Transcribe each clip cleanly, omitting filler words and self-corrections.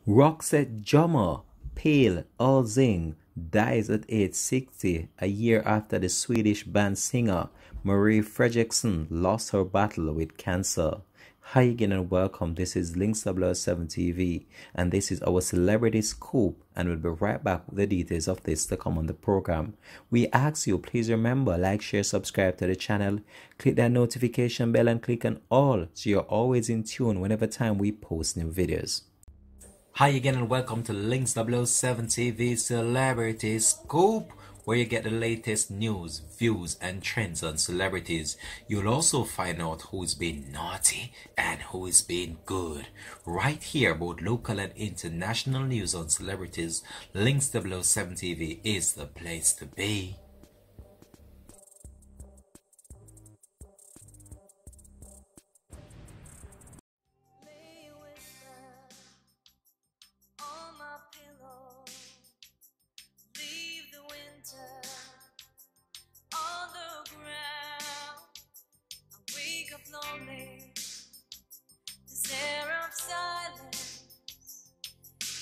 Roxette drummer Pelle Alsing dies at age 60, a year after the Swedish band singer Marie Fredriksson lost her battle with cancer. Hi again and welcome. This is Links007 TV and this is our celebrity scoop, and we'll be right back with the details of this to come on the program. We ask you, please remember, like, share, subscribe to the channel, click that notification bell and click on all so you're always in tune whenever time we post new videos. Hi again and welcome to Links007 TV Celebrity Scoop, where you get the latest news, views and trends on celebrities. You'll also find out who's been naughty and who is being good. Right here, both local and international news on celebrities. Links007 TV is the place to be. Lonely, this air of silence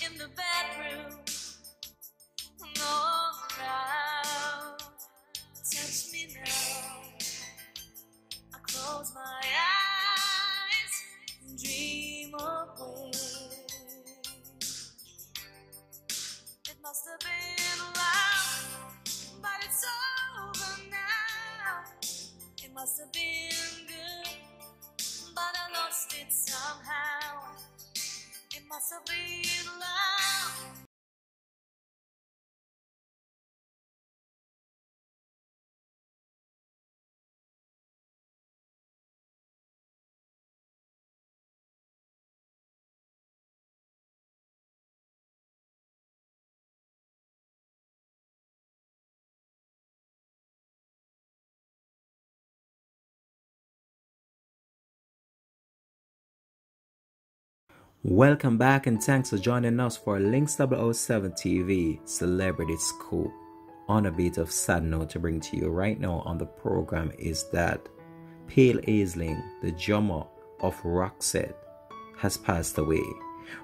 in the bedroom, all around. Touch me now. I close my eyes and dream away. It must have been loud, but it's over now. It must have been good, but I lost it somehow. It must have been loud. Welcome back and thanks for joining us for Links007 TV Celebrity Scoop. On a bit of sad note to bring to you right now on the program is that Pelle Alsing, the drummer of Roxette, has passed away.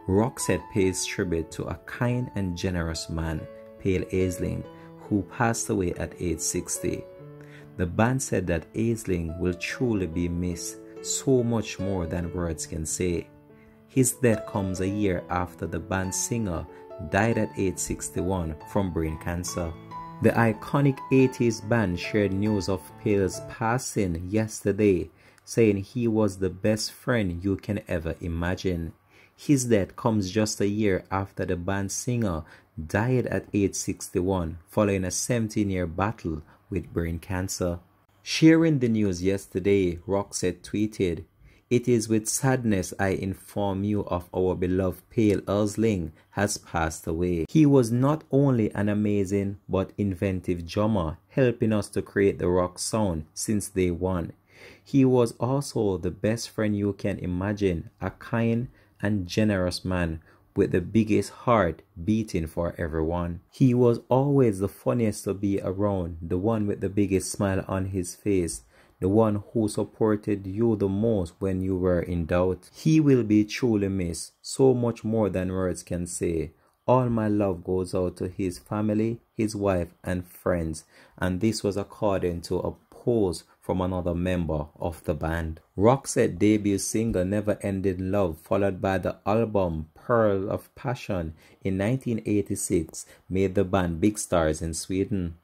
Roxette pays tribute to a kind and generous man, Pelle Alsing, who passed away at age 60. The band said that Alsing will truly be missed, so much more than words can say. His death comes a year after the band singer died at age 61 from brain cancer. The iconic 80s band shared news of Pelle's passing yesterday, saying he was the best friend you can ever imagine. His death comes just a year after the band singer died at age 61 following a 17-year battle with brain cancer. Sharing the news yesterday, Roxette tweeted, "It is with sadness I inform you of our beloved Pelle Alsing has passed away. He was not only an amazing but inventive drummer, helping us to create the rock sound since day one. He was also the best friend you can imagine, a kind and generous man with the biggest heart beating for everyone. He was always the funniest to be around, the one with the biggest smile on his face, the one who supported you the most when you were in doubt. He will be truly missed, so much more than words can say. All my love goes out to his family, his wife and friends." And this was according to a post from another member of the band. Roxette's debut single Never Ending Love, followed by the album Pearl of Passion in 1986, made the band big stars in Sweden.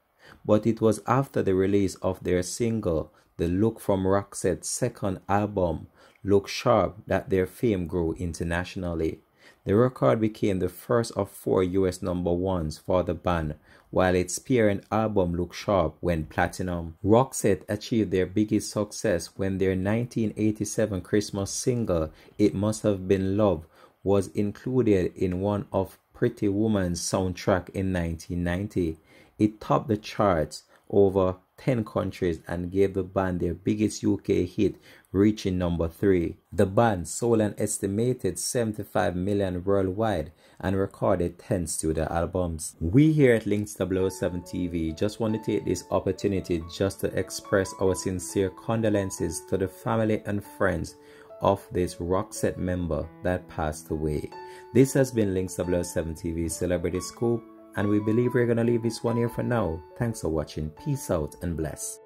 But it was after the release of their single The Look from Roxette's second album, Look Sharp, that their fame grew internationally. The record became the first of 4 US #1s for the band, while its parent album Look Sharp went platinum. Roxette achieved their biggest success when their 1987 Christmas single It Must Have Been Love was included in one of Pretty Woman's soundtrack in 1990. It topped the charts over 10 countries and gave the band their biggest UK hit, reaching number 3. The band sold an estimated 75 million worldwide and recorded 10 studio albums. We here at Links007 TV just want to take this opportunity just to express our sincere condolences to the family and friends of this Roxette member that passed away. This has been Links 007 TV Celebrity Scoop, and we believe we're going to leave this one here for now. Thanks for watching. Peace out and bless.